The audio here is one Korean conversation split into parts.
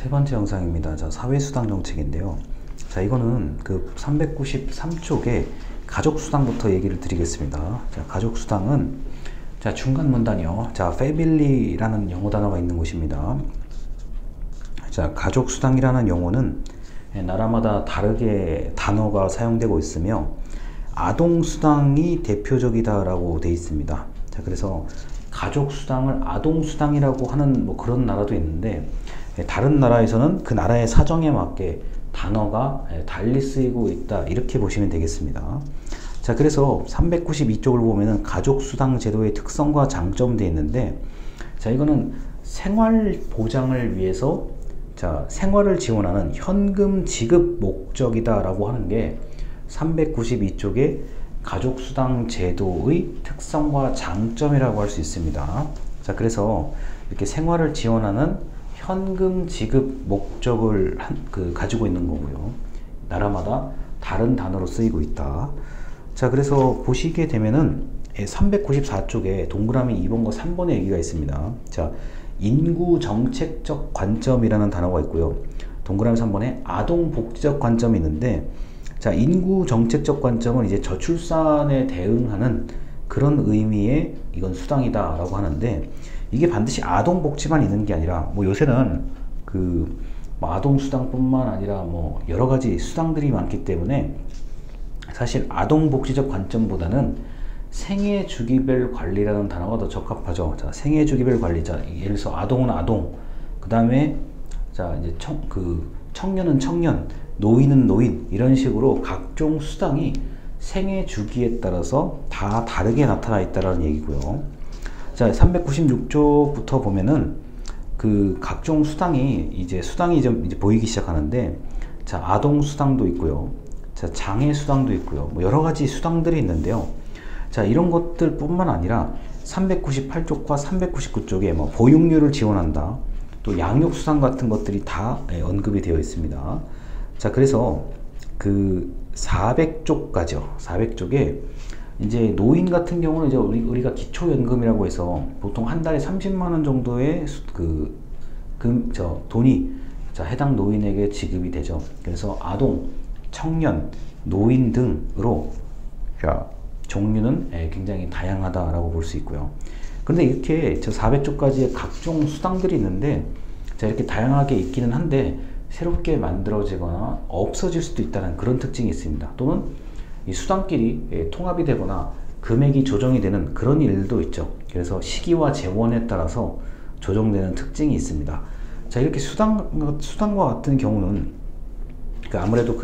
세 번째 영상입니다. 자, 사회수당 정책인데요. 자, 이거는 그 393쪽에 가족수당부터 얘기를 드리겠습니다. 자, 가족수당은 자, 중간 문단이요. 자, 패밀리라는 영어 단어가 있는 곳입니다. 자, 가족수당이라는 용어는 나라마다 다르게 단어가 사용되고 있으며 아동수당이 대표적이다라고 되어 있습니다. 자, 그래서 가족수당을 아동수당이라고 하는 뭐 그런 나라도 있는데 다른 나라에서는 그 나라의 사정에 맞게 단어가 달리 쓰이고 있다, 이렇게 보시면 되겠습니다. 자, 그래서 392쪽을 보면은 가족수당 제도의 특성과 장점 되어 있는데, 자, 이거는 생활 보장을 위해서 자, 생활을 지원하는 현금 지급 목적이다 라고 하는 게 392쪽의 가족수당 제도의 특성과 장점이라고 할 수 있습니다. 자, 그래서 이렇게 생활을 지원하는 현금 지급 목적을 가지고 있는 거고요. 나라마다 다른 단어로 쓰이고 있다. 자, 그래서 보시게 되면은 394쪽에 동그라미 2번과 3번의 얘기가 있습니다. 자, 인구 정책적 관점이라는 단어가 있고요. 동그라미 3번에 아동 복지적 관점이 있는데, 자, 인구 정책적 관점은 이제 저출산에 대응하는 그런 의미의 이건 수당이다 라고 하는데, 이게 반드시 아동 복지만 있는 게 아니라 뭐 요새는 뭐 아동 수당뿐만 아니라 뭐 여러 가지 수당들이 많기 때문에 사실 아동 복지적 관점보다는 생애 주기별 관리라는 단어가 더 적합하죠. 자, 생애 주기별 관리. 자, 예를 들어서 아동은 아동, 그 다음에 자, 이제 청년은 청년, 노인은 노인, 이런 식으로 각종 수당이 생애 주기에 따라서 다 다르게 나타나 있다는 얘기고요. 자, 396쪽부터 보면은 그 각종 수당이 좀 이제 보이기 시작하는데, 자, 아동 수당도 있고요. 자, 장애 수당도 있고요. 뭐 여러 가지 수당들이 있는데요. 자, 이런 것들 뿐만 아니라 398쪽과 399쪽에 뭐 보육료를 지원한다, 또 양육 수당 같은 것들이 다 언급이 되어 있습니다. 자, 그래서 그 400쪽까지요. 400쪽에 이제 노인 같은 경우는 이제 우리가 기초연금이라고 해서 보통 한 달에 30만 원 정도의 돈이 자, 해당 노인에게 지급이 되죠. 그래서 아동, 청년, 노인 등으로 자, 종류는 굉장히 다양하다라고 볼 수 있고요. 그런데 이렇게 저 400쪽까지의 각종 수당들이 있는데, 자, 이렇게 다양하게 있기는 한데 새롭게 만들어지거나 없어질 수도 있다는 그런 특징이 있습니다. 또는 이 수당끼리 통합이 되거나 금액이 조정이 되는 그런 일도 있죠. 그래서 시기와 재원에 따라서 조정되는 특징이 있습니다. 자, 이렇게 수당과 같은 경우는 아무래도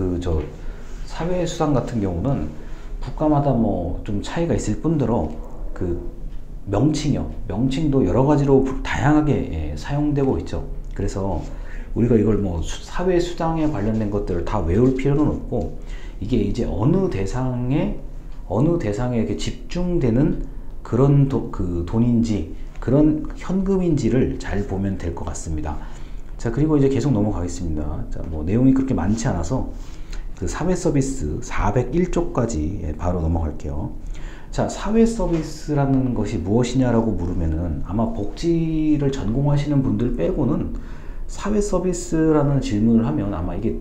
사회수당 같은 경우는 국가마다 뭐 좀 차이가 있을 뿐더러 명칭도 여러 가지로 다양하게 사용되고 있죠. 그래서 우리가 이걸 뭐 사회수당에 관련된 것들을 다 외울 필요는 없고, 이게 이제 어느 대상에 이렇게 집중되는 그런 돈인지 그런 현금인지를 잘 보면 될 것 같습니다. 자, 그리고 이제 계속 넘어가겠습니다. 자, 뭐 내용이 그렇게 많지 않아서 그 사회 서비스 401쪽까지 바로 넘어갈게요. 자, 사회 서비스라는 것이 무엇이냐라고 물으면은 아마 복지를 전공하시는 분들 빼고는 사회 서비스라는 질문을 하면 아마 이게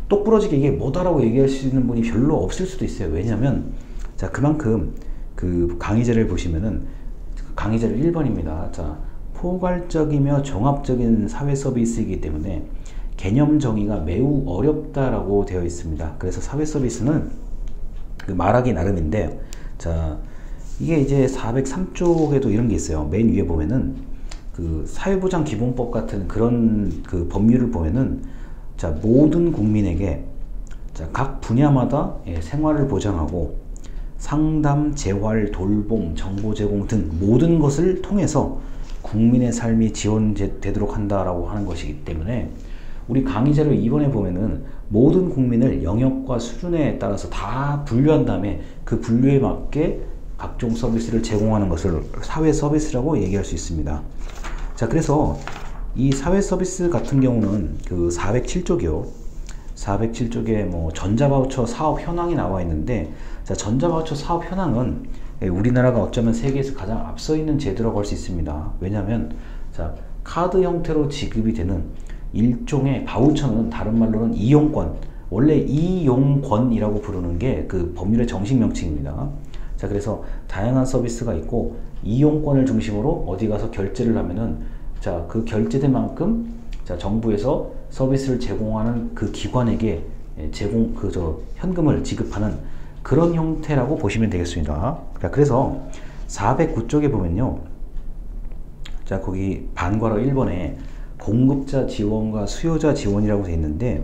똑부러지게 이게 뭐다라고 얘기할 수 있는 분이 별로 없을 수도 있어요. 왜냐면 자, 그만큼 그 강의제를 보시면은 강의제를 1번입니다. 자, 포괄적이며 종합적인 사회 서비스이기 때문에 개념 정의가 매우 어렵다라고 되어 있습니다. 그래서 사회 서비스는 말하기 나름인데, 자, 이게 이제 403쪽에도 이런 게 있어요. 맨 위에 보면은 그 사회보장기본법 같은 그런 그 법률을 보면은 자, 모든 국민에게 자, 각 분야마다 생활을 보장하고 상담, 재활, 돌봄, 정보 제공 등 모든 것을 통해서 국민의 삶이 지원되도록 한다라고 하는 것이기 때문에 우리 강의자료 2번에 보면은 모든 국민을 영역과 수준에 따라서 다 분류한 다음에 그 분류에 맞게 각종 서비스를 제공하는 것을 사회 서비스라고 얘기할 수 있습니다. 자, 그래서 이 사회 서비스 같은 경우는 그 407쪽이요. 407쪽에 뭐 전자바우처 사업 현황이 나와 있는데, 자, 전자바우처 사업 현황은 우리나라가 어쩌면 세계에서 가장 앞서 있는 제도라고 할 수 있습니다. 왜냐하면 자, 카드 형태로 지급이 되는 일종의 바우처는 다른 말로는 이용권, 원래 이용권이라고 부르는 게 그 법률의 정식 명칭입니다. 자, 그래서 다양한 서비스가 있고 이용권을 중심으로 어디 가서 결제를 하면은 자, 그 결제된 만큼 자, 정부에서 서비스를 제공하는 그 기관에게 현금을 지급하는 그런 형태라고 보시면 되겠습니다. 그래서 409쪽에 보면요. 자, 거기 반괄호 1번에 공급자 지원과 수요자 지원이라고 되어 있는데,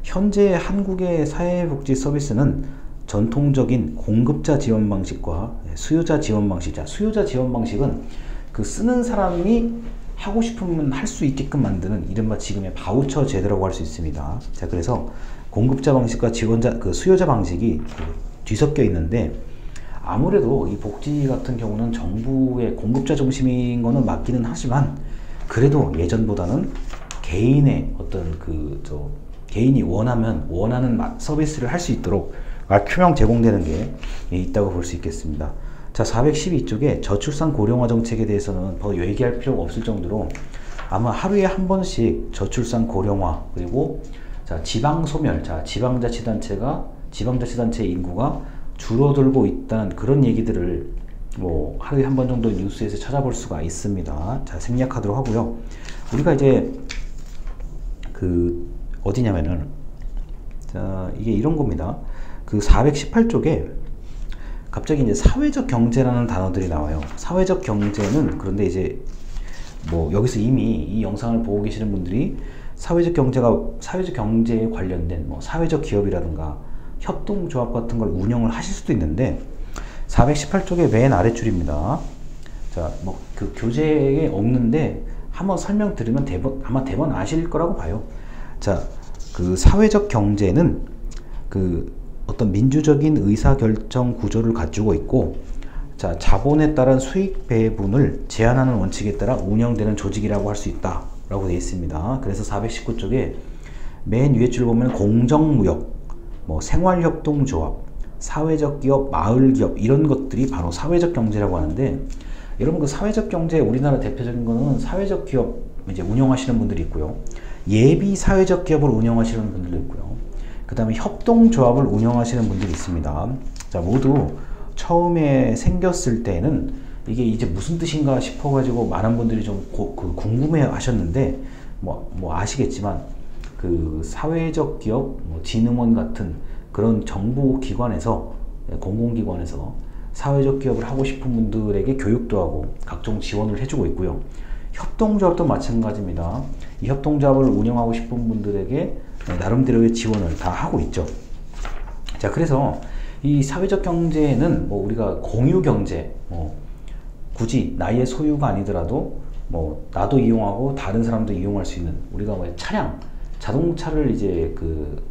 현재 한국의 사회복지 서비스는 전통적인 공급자 지원 방식과 수요자 지원 방식. 자, 수요자 지원 방식은 그 쓰는 사람이 하고 싶으면 할 수 있게끔 만드는 이른바 지금의 바우처 제도라고 할 수 있습니다. 자, 그래서 공급자 방식과 수요자 방식이 뒤섞여 있는데, 아무래도 이 복지 같은 경우는 정부의 공급자 중심인 거는 맞기는 하지만, 그래도 예전보다는 개인의 어떤 개인이 원하는 서비스를 할 수 있도록 투명 제공되는 게 있다고 볼 수 있겠습니다. 자, 412쪽에 저출산 고령화 정책에 대해서는 더 얘기할 필요가 없을 정도로 아마 하루에 한 번씩 저출산 고령화, 그리고 자, 지방 소멸, 자, 지방자치단체 인구가 줄어들고 있다는 그런 얘기들을 뭐 하루에 한 번 정도 뉴스에서 찾아볼 수가 있습니다. 자, 생략하도록 하고요. 우리가 이제 어디냐면은, 자, 이게 이런 겁니다. 418쪽에 갑자기 이제 사회적 경제라는 단어들이 나와요. 사회적 경제는, 그런데 이제 뭐 여기서 이미 이 영상을 보고 계시는 분들이 사회적 경제에 관련된 뭐 사회적 기업이라든가 협동조합 같은 걸 운영을 하실 수도 있는데, 418쪽의 맨 아랫줄입니다. 자, 뭐 그 교재에 없는데 한번 설명드리면 아마 대번 아실 거라고 봐요. 자, 사회적 경제는 어떤 민주적인 의사결정 구조를 가지고 있고, 자, 자본에 따른 수익 배분을 제한하는 원칙에 따라 운영되는 조직이라고 할 수 있다 라고 되어 있습니다. 그래서 419쪽에 맨 위에 줄 보면 공정무역, 뭐 생활협동조합, 사회적 기업, 마을기업, 이런 것들이 바로 사회적 경제라고 하는데, 여러분 그 사회적 경제 우리나라 대표적인 거는 사회적 기업 이제 운영하시는 분들이 있고요. 예비 사회적 기업을 운영하시는 분들도 있고요. 그 다음에 협동조합을 운영하시는 분들이 있습니다. 자, 모두 처음에 생겼을 때는 이게 이제 무슨 뜻인가 싶어가지고 많은 분들이 좀 궁금해 하셨는데, 뭐 아시겠지만 사회적 기업, 진흥원 같은 그런 정부 기관에서, 공공기관에서 사회적 기업을 하고 싶은 분들에게 교육도 하고 각종 지원을 해주고 있고요. 협동조합도 마찬가지입니다. 이 협동조합을 운영하고 싶은 분들에게 나름대로의 지원을 다 하고 있죠. 자, 그래서 이 사회적 경제는 뭐 우리가 공유 경제, 굳이 나의 소유가 아니더라도 뭐 나도 이용하고 다른 사람도 이용할 수 있는, 우리가 뭐 자동차를 이제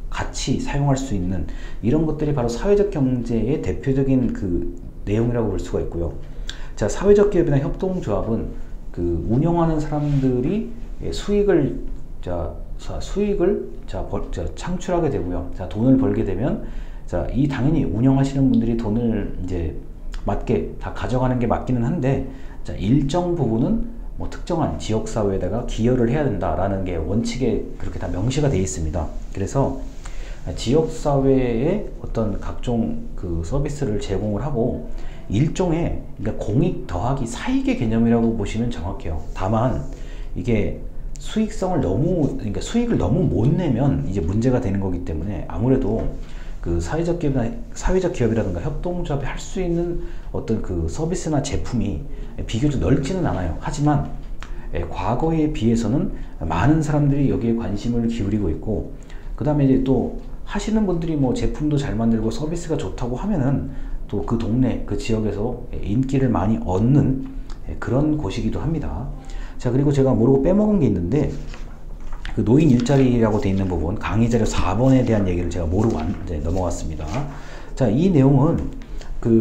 같이 사용할 수 있는 이런 것들이 바로 사회적 경제의 대표적인 내용이라고 볼 수가 있고요. 자, 사회적 기업이나 협동조합은 운영하는 사람들이 수익을 창출하게 되고요. 자, 돈을 벌게 되면, 자, 당연히 운영하시는 분들이 돈을 이제 맞게 다 가져가는 게 맞기는 한데, 자, 일정 부분은 뭐 특정한 지역사회에다가 기여를 해야 된다라는 게 원칙에 그렇게 다 명시가 되어 있습니다. 그래서 지역사회에 어떤 각종 서비스를 제공을 하고, 일종의 그러니까 공익 더하기 사익의 개념이라고 보시면 정확해요. 다만 이게 수익을 너무 못 내면 이제 문제가 되는 거기 때문에, 아무래도 사회적 기업이라든가 협동조합이 할 수 있는 어떤 서비스나 제품이 비교적 넓지는 않아요. 하지만 과거에 비해서는 많은 사람들이 여기에 관심을 기울이고 있고, 그 다음에 이제 또 하시는 분들이 뭐 제품도 잘 만들고 서비스가 좋다고 하면은 또 그 동네, 그 지역에서 인기를 많이 얻는 그런 곳이기도 합니다. 자, 그리고 제가 모르고 빼먹은 게 있는데, 노인 일자리라고 되어 있는 부분, 강의 자료 4번에 대한 얘기를 제가 모르고 이제 넘어갔습니다. 자, 이 내용은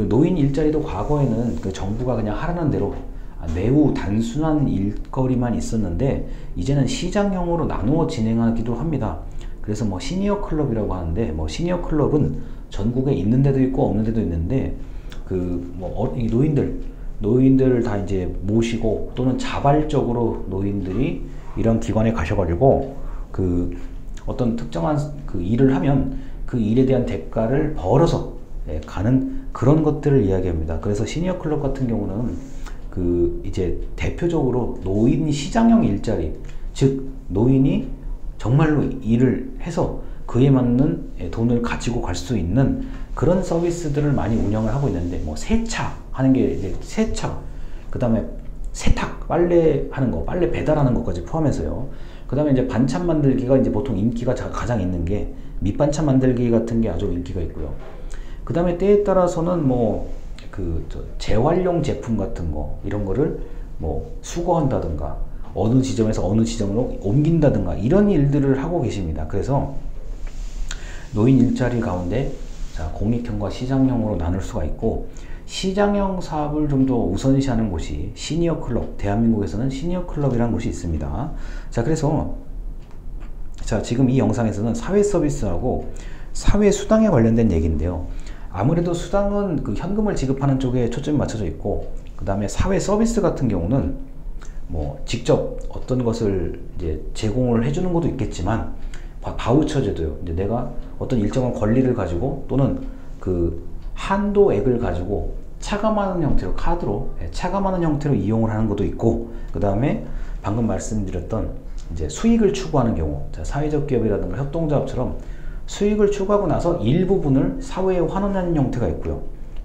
노인 일자리도 과거에는 정부가 그냥 하라는 대로 매우 단순한 일거리만 있었는데, 이제는 시장형으로 나누어 진행하기도 합니다. 그래서 뭐 시니어 클럽이라고 하는데, 뭐 시니어 클럽은 전국에 있는 데도 있고 없는 데도 있는데, 이 노인들을 다 이제 모시고, 또는 자발적으로 노인들이 이런 기관에 가셔가지고 그 어떤 특정한 그 일을 하면 그 일에 대한 대가를 벌어서 가는 그런 것들을 이야기합니다. 그래서 시니어 클럽 같은 경우는 그 이제 대표적으로 노인 시장형 일자리, 즉 노인이 정말로 일을 해서 그에 맞는 돈을 가지고 갈 수 있는 그런 서비스들을 많이 운영을 하고 있는데, 뭐 세차 하는 게 이제 세차, 그 다음에 세탁, 빨래 하는 거, 빨래 배달하는 것까지 포함해서요. 그 다음에 이제 반찬 만들기가 이제 보통 인기가 가장 있는 게 밑반찬 만들기 같은 게 아주 인기가 있고요. 그 다음에 때에 따라서는 뭐 그 재활용 제품 같은 거, 이런 거를 뭐 수거한다든가 어느 지점에서 어느 지점으로 옮긴다든가 이런 일들을 하고 계십니다. 그래서 노인 일자리 가운데 자, 공익형과 시장형으로 나눌 수가 있고, 시장형 사업을 좀 더 우선시하는 곳이 시니어 클럽, 대한민국에서는 시니어 클럽이라는 곳이 있습니다. 자, 그래서 자, 지금 이 영상에서는 사회 서비스하고 사회 수당에 관련된 얘기인데요. 아무래도 수당은 그 현금을 지급하는 쪽에 초점이 맞춰져 있고, 그 다음에 사회 서비스 같은 경우는 뭐 직접 어떤 것을 이제 제공을 해주는 것도 있겠지만, 바우처 제도요. 이제 내가 어떤 일정한 권리를 가지고 또는 그 한도액을 가지고 차감하는 형태로, 카드로 차감하는 형태로 이용을 하는 것도 있고, 그 다음에 방금 말씀드렸던 이제 수익을 추구하는 경우, 자, 사회적 기업이라든가 협동조합처럼 수익을 추구하고 나서 일부분을 사회에 환원하는 형태가 있고요.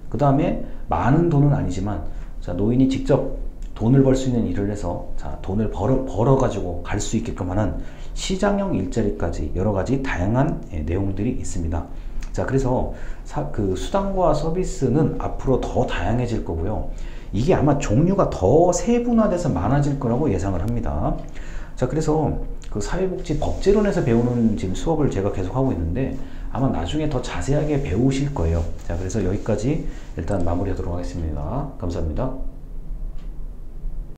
그 다음에 많은 돈은 아니지만, 자, 노인이 직접 돈을 벌 수 있는 일을 해서 자, 돈을 벌어 가지고 갈 수 있게끔 하는 시장형 일자리까지 여러 가지 다양한 내용들이 있습니다. 자, 그래서 그 수당과 서비스는 앞으로 더 다양해질 거고요. 이게 아마 종류가 더 세분화돼서 많아질 거라고 예상을 합니다. 자, 그래서 그 사회복지 법제론에서 배우는 지금 수업을 제가 계속 하고 있는데 아마 나중에 더 자세하게 배우실 거예요. 자, 그래서 여기까지 일단 마무리하도록 하겠습니다. 감사합니다.